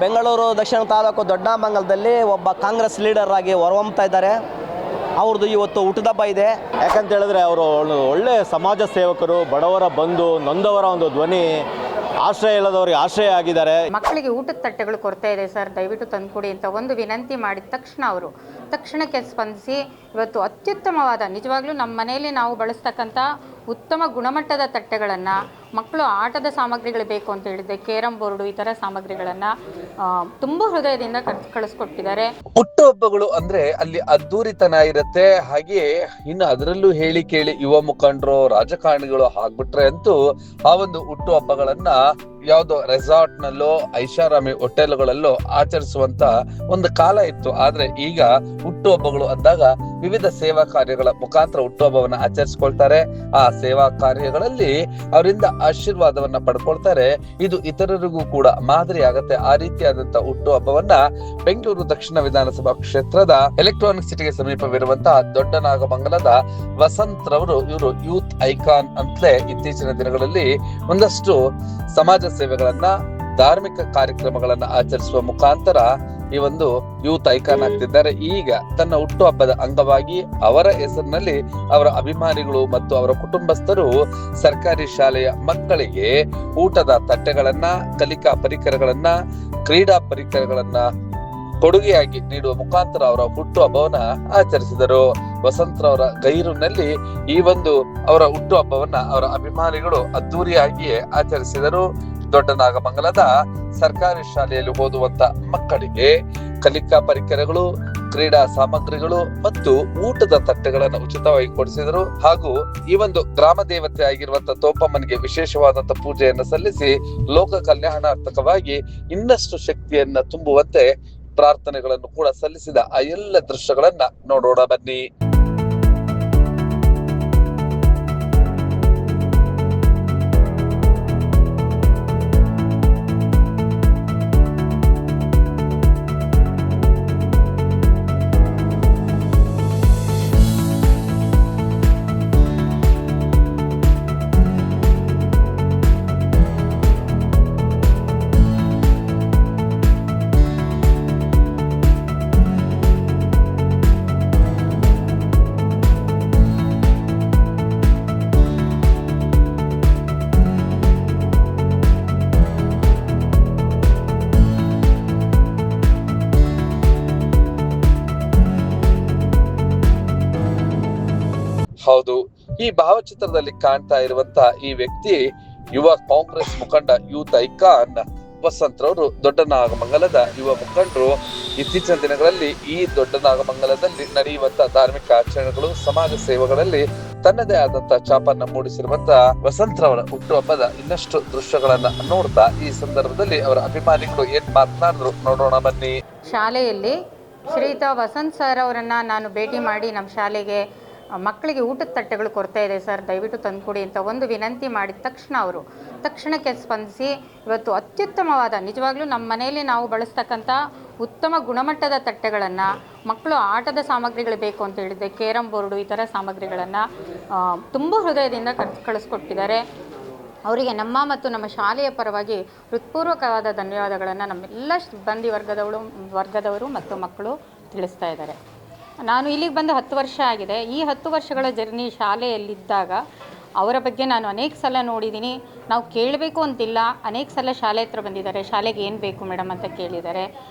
ಬೆಂಗಳೂರು ದಕ್ಷಿಣ ತಾಲೂಕು ದೊಡ್ಡಮಂಗಲದಲ್ಲಿ ಒಬ್ಬ ಕಾಂಗ್ರೆಸ್ ಲೀಡರ್ ಆಗಿ ಹೊರಹೊಮ್ತಾ ಇದ್ದಾರೆ. ಅವ್ರದ್ದು ಇವತ್ತು ಹುಟ್ಟುಹಬ್ಬ ಇದೆ. ಯಾಕಂತ ಹೇಳಿದ್ರೆ ಅವರು ಒಳ್ಳೆ ಸಮಾಜ ಸೇವಕರು, ಬಡವರ ಬಂಧು, ನೊಂದವರ ಒಂದು ಧ್ವನಿ, ಆಶ್ರಯ ಇಲ್ಲದವರಿಗೆ ಆಶ್ರಯ ಆಗಿದ್ದಾರೆ. ಮಕ್ಕಳಿಗೆ ಊಟದ ತಟ್ಟೆಗಳು ಕೊರತೆ ಇದೆ ಸರ್, ದಯವಿಟ್ಟು ತಂದುಕೊಡಿ ಅಂತ ಒಂದು ವಿನಂತಿ ಮಾಡಿದ ತಕ್ಷಣ ಅವರು ತಕ್ಷಣಕ್ಕೆ ಸ್ಪಂದಿಸಿ ಇವತ್ತು ಅತ್ಯುತ್ತಮವಾದ, ನಿಜವಾಗ್ಲೂ ನಮ್ಮ ಮನೆಯಲ್ಲಿ ನಾವು ಬಳಸ್ತಕ್ಕಂಥ ಉತ್ತಮ ಗುಣಮಟ್ಟದ ತಟ್ಟೆಗಳನ್ನು, ಮಕ್ಕಳು ಆಟದ ಸಾಮಗ್ರಿಗಳು ಬೇಕು ಅಂತ ಹೇಳಿದ್ದೆ, ಕೇರಂ ಬೋರ್ಡು ಈ ಥರ ಸಾಮಗ್ರಿಗಳನ್ನು ತುಂಬ ಹೃದಯದಿಂದ ಕಳಿಸ್ಕೊಟ್ಟಿದ್ದಾರೆ. ಹುಟ್ಟುಹಬ್ಬಗಳು ಅಂದ್ರೆ ಅಲ್ಲಿ ಅದ್ದೂರಿತನ ಇರುತ್ತೆ. ಹಾಗೆ ಇನ್ನು ಅದರಲ್ಲೂ ಹೇಳಿ ಕೇಳಿ ಯುವ ಮುಖಂಡರು, ರಾಜಕಾರಣಿಗಳು ಆಗ್ಬಿಟ್ರೆ ಅಂತೂ ಆ ಒಂದು ಹುಟ್ಟುಹಬ್ಬಗಳನ್ನ ಯಾವುದೋ ರೆಸಾರ್ಟ್ ನಲ್ಲೋ ಐಷಾರಾಮಿ ಹೋಟೆಲ್ಗಳಲ್ಲೋ ಆಚರಿಸುವಂತ ಒಂದು ಕಾಲ ಇತ್ತು. ಆದ್ರೆ ಈಗ ಹುಟ್ಟುಹಬ್ಬಗಳು ಅಂದಾಗ ವಿವಿಧ ಸೇವಾ ಕಾರ್ಯಗಳ ಮುಖಾಂತರ ಹುಟ್ಟುಹಬ್ಬವನ್ನ ಆಚರಿಸ್ಕೊಳ್ತಾರೆ. ಆ ಸೇವಾ ಕಾರ್ಯಗಳಲ್ಲಿ ಅವರಿಂದ ಆಶೀರ್ವಾದವನ್ನ ಪಡ್ಕೊಳ್ತಾರೆ. ಇದು ಇತರರಿಗೂ ಕೂಡ ಮಾದರಿ ಆಗತ್ತೆ. ಆ ರೀತಿಯಾದಂತ ಹುಟ್ಟುಹಬ್ಬವನ್ನ ಬೆಂಗಳೂರು ದಕ್ಷಿಣ ವಿಧಾನಸಭಾ ಕ್ಷೇತ್ರದ ಎಲೆಕ್ಟ್ರಾನಿಕ್ ಸಿಟಿಗೆ ಸಮೀಪವಿರುವಂತಹ ದೊಡ್ಡನಾಗಮಂಗಲದ ವಸಂತ್ ರವರು, ಇವರು ಯೂತ್ ಐಕಾನ್ ಅಂತಲೇ ಇತ್ತೀಚಿನ ದಿನಗಳಲ್ಲಿ ಒಂದಷ್ಟು ಸಮಾಜ ಸೇವೆಗಳನ್ನ, ಧಾರ್ಮಿಕ ಕಾರ್ಯಕ್ರಮಗಳನ್ನ ಆಚರಿಸುವ ಮುಖಾಂತರ ಈ ಒಂದು ಯೂತ್ ಐಕಾನ್ ಆಗ್ತಿದ್ದಾರೆ. ಈಗ ತನ್ನ ಹುಟ್ಟುಹಬ್ಬದ ಅಂಗವಾಗಿ ಅವರ ಹೆಸರಿನಲ್ಲಿ ಅವರ ಅಭಿಮಾನಿಗಳು ಮತ್ತು ಅವರ ಕುಟುಂಬಸ್ಥರು ಸರ್ಕಾರಿ ಶಾಲೆಯ ಮಕ್ಕಳಿಗೆ ಊಟದ ತಟ್ಟೆಗಳನ್ನ, ಕಲಿಕಾ ಪರಿಕರಗಳನ್ನ, ಕ್ರೀಡಾ ಪರಿಕರಗಳನ್ನ ಕೊಡುಗೆಯಾಗಿ ನೀಡುವ ಮುಖಾಂತರ ಅವರ ಹುಟ್ಟುಹಬ್ಬವನ್ನ ಆಚರಿಸಿದರು. ವಸಂತರವರ ಗೈರಿನಲ್ಲಿ ಈ ಒಂದು ಅವರ ಹುಟ್ಟುಹಬ್ಬವನ್ನ ಅವರ ಅಭಿಮಾನಿಗಳು ಅದ್ದೂರಿಯಾಗಿಯೇ ಆಚರಿಸಿದರು. ದೊಡ್ಡನಾಗಮಂಗಲದ ಸರ್ಕಾರಿ ಶಾಲೆಯಲ್ಲಿ ಓದುವಂತ ಮಕ್ಕಳಿಗೆ ಕಲಿಕಾ ಪರಿಕರಗಳು, ಕ್ರೀಡಾ ಸಾಮಗ್ರಿಗಳು ಮತ್ತು ಊಟದ ತಟ್ಟೆಗಳನ್ನು ಉಚಿತವಾಗಿ ಕೊಡಿಸಿದರು. ಹಾಗೂ ಈ ಒಂದು ಗ್ರಾಮ ದೇವತೆ ಆಗಿರುವಂತ ತೋಪಮ್ಮನಿಗೆ ವಿಶೇಷವಾದಂತ ಪೂಜೆಯನ್ನು ಸಲ್ಲಿಸಿ ಲೋಕ ಕಲ್ಯಾಣಾರ್ಥಕವಾಗಿ ಇನ್ನಷ್ಟು ಶಕ್ತಿಯನ್ನ ತುಂಬುವಂತೆ ಪ್ರಾರ್ಥನೆಗಳನ್ನು ಕೂಡ ಸಲ್ಲಿಸಿದ ಆ ಎಲ್ಲ ದೃಶ್ಯಗಳನ್ನ ನೋಡೋಣ ಬನ್ನಿ. ಹೌದು, ಈ ಭಾವಚಿತ್ರದಲ್ಲಿ ಕಾಣ್ತಾ ಇರುವಂತ ಈ ವ್ಯಕ್ತಿ ಯುವ ಕಾಂಗ್ರೆಸ್ ಮುಖಂಡ, ಯೂತ್ ಐಕಾನ್ ವಸಂತ್ ರವರು. ದೊಡ್ಡನಾಗಮಂಗಲದ ಯುವ ಮುಖಂಡರು. ಇತ್ತೀಚಿನ ದಿನಗಳಲ್ಲಿ ಈ ದೊಡ್ಡನಾಗಮಂಗಲದಲ್ಲಿ ನಡೆಯುವಂತ ಧಾರ್ಮಿಕ ಆಚರಣೆಗಳು, ಸಮಾಜ ಸೇವೆಗಳಲ್ಲಿ ತನ್ನದೇ ಆದಂತ ಛಾಪನ್ನ ಮೂಡಿಸಿರುವಂತ ವಸಂತ್ ರವರ ಹುಟ್ಟುಹಬ್ಬದ ಇನ್ನಷ್ಟು ದೃಶ್ಯಗಳನ್ನ ನೋಡ್ತಾ ಈ ಸಂದರ್ಭದಲ್ಲಿ ಅವರ ಅಭಿಮಾನಿಗಳು ಏನ್ ಮಾತನಾಡಿದ್ರು ನೋಡೋಣ ಬನ್ನಿ. ಶಾಲೆಯಲ್ಲಿ ಶ್ರೀಯುತ ವಸಂತ್ ಸರ್ ಅವರನ್ನ ನಾನು ಭೇಟಿ ಮಾಡಿ ನಮ್ಮ ಶಾಲೆಗೆ ಮಕ್ಕಳಿಗೆ ಊಟದ ತಟ್ಟೆಗಳು ಕೊರತೆ ಇದೆ ಸರ್, ದಯವಿಟ್ಟು ತಂದುಕೊಡಿ ಅಂತ ಒಂದು ವಿನಂತಿ ಮಾಡಿದ ತಕ್ಷಣ ಅವರು ತಕ್ಷಣಕ್ಕೆ ಸ್ಪಂದಿಸಿ ಇವತ್ತು ಅತ್ಯುತ್ತಮವಾದ, ನಿಜವಾಗ್ಲೂ ನಮ್ಮ ಮನೆಯಲ್ಲಿ ನಾವು ಬಳಸ್ತಕ್ಕಂಥ ಉತ್ತಮ ಗುಣಮಟ್ಟದ ತಟ್ಟೆಗಳನ್ನು, ಮಕ್ಕಳು ಆಟದ ಸಾಮಗ್ರಿಗಳು ಬೇಕು ಅಂತ ಹೇಳಿದ್ದೆ, ಕೇರಂ ಬೋರ್ಡು ಈ ಥರ ಸಾಮಗ್ರಿಗಳನ್ನು ತುಂಬ ಹೃದಯದಿಂದ ಕಳಿಸ್ಕೊಟ್ಟಿದ್ದಾರೆ. ಅವರಿಗೆ ನಮ್ಮ ಮತ್ತು ನಮ್ಮ ಶಾಲೆಯ ಪರವಾಗಿ ಹೃತ್ಪೂರ್ವಕವಾದ ಧನ್ಯವಾದಗಳನ್ನು ನಮ್ಮೆಲ್ಲ ಸಿಬ್ಬಂದಿ ವರ್ಗದವರು ಮತ್ತು ಮಕ್ಕಳು ತಿಳಿಸ್ತಾ ಇದ್ದಾರೆ. ನಾನು ಇಲ್ಲಿಗೆ ಬಂದು 10 ವರ್ಷ ಆಗಿದೆ. ಈ 10 ವರ್ಷಗಳ ಜರ್ನಿ ಶಾಲೆಯಲ್ಲಿದ್ದಾಗ ಅವರ ಬಗ್ಗೆ ನಾನು ಅನೇಕ ಸಲ ನೋಡಿದ್ದೀನಿ. ನಾವು ಕೇಳಬೇಕು ಅಂತಿಲ್ಲ, ಅನೇಕ ಸಲ ಶಾಲೆ ಹತ್ರ ಬಂದಿದ್ದಾರೆ, ಶಾಲೆಗೆ ಏನು ಬೇಕು ಮೇಡಮ್ ಅಂತ ಕೇಳಿದ್ದಾರೆ.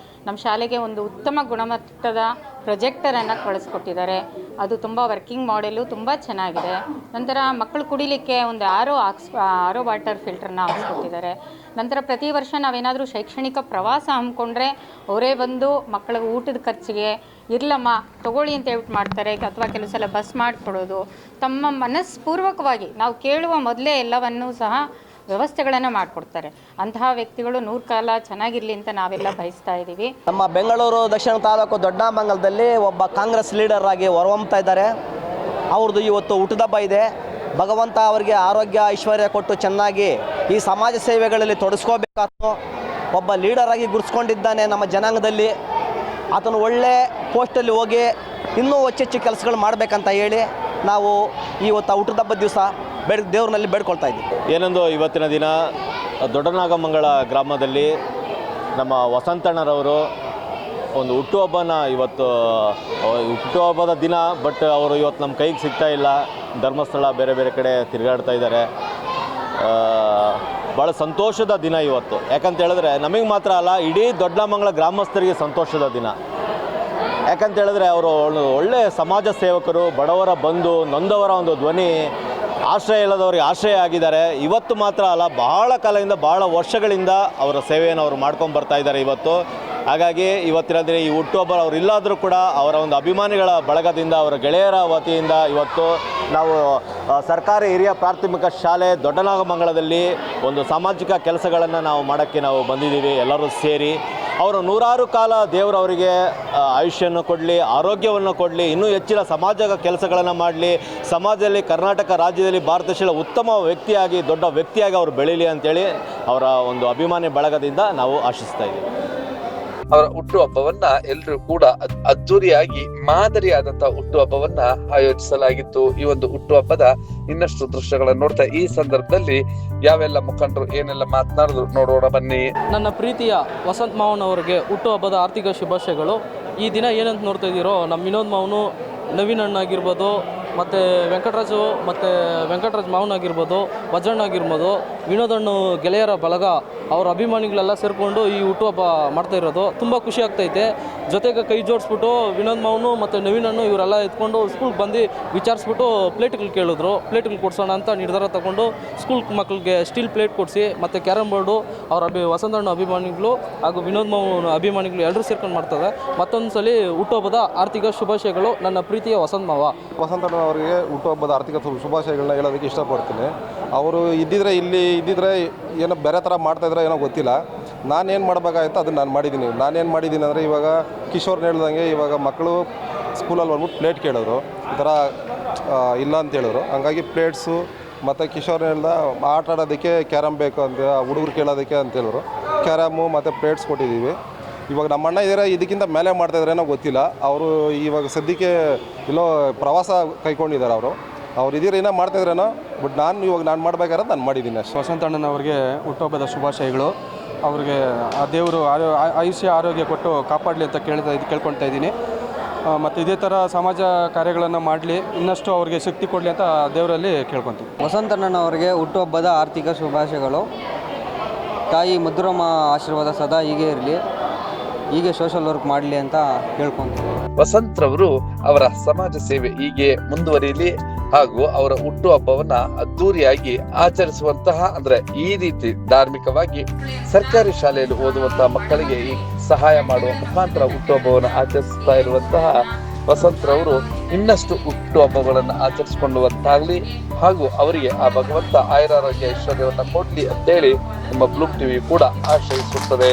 ನಮ್ಮ ಶಾಲೆಗೆ ಒಂದು ಉತ್ತಮ ಗುಣಮಟ್ಟದ ಪ್ರೊಜೆಕ್ಟರನ್ನು ಕಳಿಸ್ಕೊಟ್ಟಿದ್ದಾರೆ. ಅದು ತುಂಬ ವರ್ಕಿಂಗ್ ಮಾಡೆಲು ತುಂಬ ಚೆನ್ನಾಗಿದೆ. ನಂತರ ಮಕ್ಕಳು ಕುಡಿಲಿಕ್ಕೆ ಒಂದು ಆರೋ ವಾಟರ್ ಫಿಲ್ಟರ್ನ ಹಾಕ್ಸ್ಕೊಟ್ಟಿದ್ದಾರೆ. ನಂತರ ಪ್ರತಿ ವರ್ಷ ನಾವೇನಾದರೂ ಶೈಕ್ಷಣಿಕ ಪ್ರವಾಸ ಹಮ್ಮಿಕೊಂಡ್ರೆ ಅವರೇ ಬಂದು ಮಕ್ಕಳ ಊಟದ ಖರ್ಚಿಗೆ ಇರ್ಲಮ್ಮ ತಗೊಳ್ಳಿ ಅಂತ ಹೇಳ್ಬಿಟ್ಟು ಮಾಡ್ತಾರೆ. ಅಥವಾ ಕೆಲವು ಸಲ ಬಸ್ ಮಾಡಿಕೊಡೋದು, ತಮ್ಮ ಮನಸ್ಪೂರ್ವಕವಾಗಿ ನಾವು ಕೇಳುವ ಮೊದಲೇ ಎಲ್ಲವನ್ನೂ ಸಹ ವ್ಯವಸ್ಥೆಗಳನ್ನು ಮಾಡಿಕೊಡ್ತಾರೆ. ಅಂತಹ ವ್ಯಕ್ತಿಗಳು 100 ಕಾಲ ಚೆನ್ನಾಗಿರಲಿ ಅಂತ ನಾವೆಲ್ಲ ಬಯಸ್ತಾ ಇದ್ದೀವಿ. ನಮ್ಮ ಬೆಂಗಳೂರು ದಕ್ಷಿಣ ತಾಲೂಕು ದೊಡ್ಡಮಂಗಲದಲ್ಲಿ ಒಬ್ಬ ಕಾಂಗ್ರೆಸ್ ಲೀಡರ್ ಆಗಿ ಹೊರಹೊಮ್ತಾ ಇದ್ದಾರೆ. ಅವ್ರದ್ದು ಇವತ್ತು ಹುಟ್ಟುಹಬ್ಬ ಇದೆ. ಭಗವಂತ ಅವರಿಗೆ ಆರೋಗ್ಯ ಐಶ್ವರ್ಯ ಕೊಟ್ಟು ಚೆನ್ನಾಗಿ ಈ ಸಮಾಜ ಸೇವೆಗಳಲ್ಲಿ ತೊಡಗಿಸ್ಕೋಬೇಕಾದ ಒಬ್ಬ ಲೀಡರ್ ಆಗಿ ಗುರುತಿಸ್ಕೊಂಡಿದ್ದಾನೆ ನಮ್ಮ ಜನಾಂಗದಲ್ಲಿ. ಆತನು ಒಳ್ಳೆ ಪೋಸ್ಟಲ್ಲಿ ಹೋಗಿ ಇನ್ನೂ ಹೆಚ್ಚೆಚ್ಚು ಕೆಲಸಗಳು ಮಾಡಬೇಕಂತ ಹೇಳಿ ನಾವು ಇವತ್ತು ಹುಟ್ಟುಹಬ್ಬದ ದಿವಸ ದೇವ್ರನಲ್ಲಿ ಬೇಡ್ಕೊಳ್ತಾ ಇದ್ದೀವಿ. ಏನೊಂದು ಇವತ್ತಿನ ದಿನ ದೊಡ್ಡನಾಗಮಂಗಲ ಗ್ರಾಮದಲ್ಲಿ ನಮ್ಮ ವಸಂತಣ್ಣರವರು ಒಂದು ಹುಟ್ಟುಹಬ್ಬನ ಇವತ್ತು ಹುಟ್ಟುಹಬ್ಬದ ದಿನ, ಬಟ್ ಅವರು ಇವತ್ತು ನಮ್ಮ ಕೈಗೆ ಸಿಗ್ತಾ ಇಲ್ಲ. ಧರ್ಮಸ್ಥಳ ಬೇರೆ ಬೇರೆ ಕಡೆ ತಿರುಗಾಡ್ತಾ ಇದ್ದಾರೆ. ಭಾಳ ಸಂತೋಷದ ದಿನ ಇವತ್ತು. ಯಾಕಂತ ಹೇಳಿದ್ರೆ ನಮಗೆ ಮಾತ್ರ ಅಲ್ಲ, ಇಡೀ ದೊಡ್ಡಮಂಗಲ ಗ್ರಾಮಸ್ಥರಿಗೆ ಸಂತೋಷದ ದಿನ. ಯಾಕಂತ ಹೇಳಿದ್ರೆ ಅವರು ಒಳ್ಳೆಯ ಸಮಾಜ ಸೇವಕರು, ಬಡವರ ಬಂಧು, ನೊಂದವರ ಒಂದು ಧ್ವನಿ, ಆಶ್ರಯ ಇಲ್ಲದವರಿಗೆ ಆಶ್ರಯ ಆಗಿದ್ದಾರೆ. ಇವತ್ತು ಮಾತ್ರ ಅಲ್ಲ, ಬಹಳ ಕಾಲದಿಂದ, ಬಹಳ ವರ್ಷಗಳಿಂದ ಅವರ ಸೇವೆಯನ್ನು ಅವರು ಮಾಡ್ಕೊಂಡು ಬರ್ತಾ ಇದ್ದಾರೆ ಇವತ್ತು. ಹಾಗಾಗಿ ಇವತ್ತಿನ ದಿನ ಈ ಹುಟ್ಟುಹಬ್ಬ ಅವರು ಇಲ್ಲಾದರೂ ಕೂಡ ಅವರ ಒಂದು ಅಭಿಮಾನಿಗಳ ಬಳಗದಿಂದ, ಅವರ ಗೆಳೆಯರ ವತಿಯಿಂದ ಇವತ್ತು ನಾವು ಸರ್ಕಾರಿ ಹಿರಿಯ ಪ್ರಾಥಮಿಕ ಶಾಲೆ ದೊಡ್ಡನಾಗಮಂಗಲದಲ್ಲಿ ಒಂದು ಸಾಮಾಜಿಕ ಕೆಲಸಗಳನ್ನು ನಾವು ಮಾಡೋಕ್ಕೆ ನಾವು ಬಂದಿದ್ದೀವಿ. ಎಲ್ಲರೂ ಸೇರಿ ಅವರು ನೂರಾರು ಕಾಲ ದೇವರವರಿಗೆ ಆಯುಷ್ಯನ್ನು ಕೊಡಲಿ, ಆರೋಗ್ಯವನ್ನು ಕೊಡಲಿ, ಇನ್ನೂ ಹೆಚ್ಚಿನ ಸಮಾಜ ಕೆಲಸಗಳನ್ನು ಮಾಡಲಿ, ಸಮಾಜದಲ್ಲಿ ಕರ್ನಾಟಕ ರಾಜ್ಯದಲ್ಲಿ ಭಾರತ ದೇಶದ ಉತ್ತಮ ವ್ಯಕ್ತಿಯಾಗಿ, ದೊಡ್ಡ ವ್ಯಕ್ತಿಯಾಗಿ ಅವರು ಬೆಳೀಲಿ ಅಂತೇಳಿ ಅವರ ಒಂದು ಅಭಿಮಾನಿ ಬಳಗದಿಂದ ನಾವು ಆಶಿಸ್ತಾ ಇದ್ದೀವಿ. ಅವರ ಹುಟ್ಟುಹಬ್ಬವನ್ನ ಎಲ್ಲರೂ ಕೂಡ ಅದ್ದೂರಿಯಾಗಿ ಮಾದರಿಯಾದಂತಹ ಹುಟ್ಟುಹಬ್ಬವನ್ನ ಆಯೋಜಿಸಲಾಗಿತ್ತು. ಈ ಒಂದು ಹುಟ್ಟುಹಬ್ಬದ ಇನ್ನಷ್ಟು ದೃಶ್ಯಗಳನ್ನು ನೋಡ್ತಾ ಈ ಸಂದರ್ಭದಲ್ಲಿ ಯಾವೆಲ್ಲ ಮುಖಂಡರು ಏನೆಲ್ಲ ಮಾತನಾಡಿದ್ರು ನೋಡೋಣ ಬನ್ನಿ. ನನ್ನ ಪ್ರೀತಿಯ ವಸಂತ್ ಮಾವನ್ ಅವರಿಗೆ ಹುಟ್ಟುಹಬ್ಬದ ಆರ್ಥಿಕ ಶುಭಾಶಯಗಳು. ಈ ದಿನ ಏನಂತ ನೋಡ್ತಾ ಇದ್ದೀರೋ, ನಮ್ಮ ವಿನೋದ್ ಮಾವನು, ನವೀನ್ ಅಣ್ಣ ಆಗಿರ್ಬೋದು, ಮತ್ತು ವೆಂಕಟರಾಜ್ ಮಾವನ್ ಆಗಿರ್ಬೋದು, ವಜ್ರಣ್ಣ ಆಗಿರ್ಬೋದು, ವಿನೋದ್ ಅಣ್ಣ ಗೆಳೆಯರ ಬಳಗ, ಅವರ ಅಭಿಮಾನಿಗಳೆಲ್ಲ ಸೇರಿಕೊಂಡು ಈ ಹುಟ್ಟುಹಬ್ಬ ಮಾಡ್ತಾ ಇರೋದು ತುಂಬ ಖುಷಿ ಆಗ್ತೈತೆ. ಜೊತೆಗೆ ಕೈ ಜೋಡಿಸ್ಬಿಟ್ಟು ವಿನೋದ್ ಮಾವನು ಮತ್ತು ನವೀನ್ ಅಣ್ಣ ಇವರೆಲ್ಲ ಎತ್ಕೊಂಡು ಸ್ಕೂಲ್ಗೆ ಬಂದು ವಿಚಾರಿಸ್ಬಿಟ್ಟು ಪ್ಲೇಟ್ಗಳು ಕೇಳಿದ್ರು. ಪ್ಲೇಟ್ಗಳು ಕೊಡ್ಸೋಣ ಅಂತ ನಿರ್ಧಾರ ತಗೊಂಡು ಸ್ಕೂಲ್ ಮಕ್ಕಳಿಗೆ ಸ್ಟೀಲ್ ಪ್ಲೇಟ್ ಕೊಡಿಸಿ, ಮತ್ತು ಕ್ಯಾರಮ್ ಬೋರ್ಡು ಅವರ ವಸಂತಣ್ಣ ಅಭಿಮಾನಿಗಳು ಹಾಗೂ ವಿನೋದ್ ಮಾವನ ಅಭಿಮಾನಿಗಳು ಎಲ್ಲರೂ ಸೇರ್ಕೊಂಡು ಮಾಡ್ತಾರೆ. ಮತ್ತೊಂದು ಸಲ ಹುಟ್ಟುಹಬ್ಬದ ಆರ್ಥಿಕ ಶುಭಾಶಯಗಳು ನನ್ನ ಪ್ರೀತಿಯ ವಸಂತ ಮಾವ. ವಸಂತಣ್ಣ ಅವರಿಗೆ ಹುಟ್ಟುಹಬ್ಬದ ಆರ್ಥಿಕ ಶುಭಾಶಯಗಳನ್ನ ಹೇಳೋದಕ್ಕೆ ಇಷ್ಟಪಡ್ತೀನಿ. ಅವರು ಇದ್ದಿದ್ರೆ ಏನೋ ಬೇರೆ ಥರ ಮಾಡ್ತಾಯಿದ್ರೆ ಏನೋ ಗೊತ್ತಿಲ್ಲ. ನಾನೇನು ಮಾಡಬೇಕಾಗಿತ್ತು ಅದನ್ನು ನಾನು ಮಾಡಿದ್ದೀನಿ ಅಂದರೆ, ಇವಾಗ ಕಿಶೋರ್ನ ಹೇಳ್ದಂಗೆ ಇವಾಗ ಮಕ್ಕಳು ಸ್ಕೂಲಲ್ಲಿ ಬಂದ್ಬಿಟ್ಟು ಪ್ಲೇಟ್ ಕೇಳಿದ್ರು, ಈ ಥರ ಇಲ್ಲ ಅಂತ ಹೇಳಿದ್ರು. ಹಂಗಾಗಿ ಪ್ಲೇಟ್ಸು ಮತ್ತು ಕಿಶೋರ್ನ ಹೇಳ್ದ ಆಟ ಆಡೋದಕ್ಕೆ ಕ್ಯಾರಮ್ ಬೇಕು ಅಂತ ಹುಡುಗರು ಕೇಳೋದಕ್ಕೆ ಅಂತ ಹೇಳಿದ್ರು. ಕ್ಯಾರಮು ಮತ್ತು ಪ್ಲೇಟ್ಸ್ ಕೊಟ್ಟಿದ್ದೀವಿ. ಇವಾಗ ನಮ್ಮ ಅಣ್ಣ ಇದ್ದಾರೆ, ಇದಕ್ಕಿಂತ ಮೇಲೆ ಮಾಡ್ತಾಯಿದ್ರೇನೋ ಗೊತ್ತಿಲ್ಲ. ಅವರು ಇವಾಗ ಸದ್ಯಕ್ಕೆ ಎಲ್ಲೋ ಪ್ರವಾಸ ಕೈಗೊಂಡಿದ್ದಾರೆ. ಅವ್ರು ಇದೀರ ಏನೋ ಮಾಡ್ತಾಯಿದ್ರೇನೋ, ಬಟ್ ನಾನು ಮಾಡಬೇಕಾದ್ರೆ ನಾನು ಮಾಡಿದ್ದೀನಿ ಅಷ್ಟೇ. ವಸಂತಣ್ಣನವ್ರಿಗೆ ಹುಟ್ಟುಹಬ್ಬದ ಶುಭಾಶಯಗಳು. ಅವ್ರಿಗೆ ಆ ದೇವರು ಆಯುಷ್ಯ ಆರೋಗ್ಯ ಕೊಟ್ಟು ಕಾಪಾಡಲಿ ಅಂತ ಕೇಳ್ಕೊಳ್ತಾ ಇದ್ದೀನಿ. ಮತ್ತು ಇದೇ ಥರ ಸಮಾಜ ಕಾರ್ಯಗಳನ್ನು ಮಾಡಲಿ, ಇನ್ನಷ್ಟು ಅವ್ರಿಗೆ ಶಕ್ತಿ ಕೊಡಲಿ ಅಂತ ದೇವರಲ್ಲಿ ಕೇಳ್ಕೊತೀವಿ. ವಸಂತಣ್ಣನವರಿಗೆ ಹುಟ್ಟುಹಬ್ಬದ ಆರ್ಥಿಕ ಶುಭಾಶಯಗಳು. ತಾಯಿ ಮಧುರಮ್ಮ ಆಶೀರ್ವಾದ ಸದಾ ಹೀಗೆ ಇರಲಿ, ಹೀಗೆ ಸೋಷಲ್ ವರ್ಕ್ ಮಾಡಲಿ ಅಂತ ಕೇಳ್ಕೊತೀವಿ. ವಸಂತ್ರವರು ಅವರ ಸಮಾಜ ಸೇವೆ ಹೀಗೆ ಮುಂದುವರಿಯಲಿ ಹಾಗೂ ಅವರ ಹುಟ್ಟುಹಬ್ಬವನ್ನ ಅದ್ದೂರಿಯಾಗಿ ಆಚರಿಸುವಂತಹ, ಅಂದ್ರೆ ಈ ರೀತಿ ಧಾರ್ಮಿಕವಾಗಿ ಸರ್ಕಾರಿ ಶಾಲೆಯಲ್ಲಿ ಓದುವಂತಹ ಮಕ್ಕಳಿಗೆ ಈ ಸಹಾಯ ಮಾಡುವ ಮುಖಾಂತರ ಹುಟ್ಟುಹಬ್ಬವನ್ನು ಆಚರಿಸ್ತಾ ಇರುವಂತಹ ವಸಂತ್ರವರು ಇನ್ನಷ್ಟು ಹುಟ್ಟುಹಬ್ಬಗಳನ್ನು ಆಚರಿಸಿಕೊಳ್ಳುವಂತಾಗ್ಲಿ ಹಾಗೂ ಅವರಿಗೆ ಆ ಭಗವಂತ ಆಯುರಾರೋಗ್ಯ ಐಶ್ವರ್ಯವನ್ನ ಕೊಡ್ಲಿ ಅಂತೇಳಿ ನಮ್ಮ ಬ್ಲೂಮ್ ಟಿವಿ ಕೂಡ ಆಶ್ರಯಿಸುತ್ತದೆ.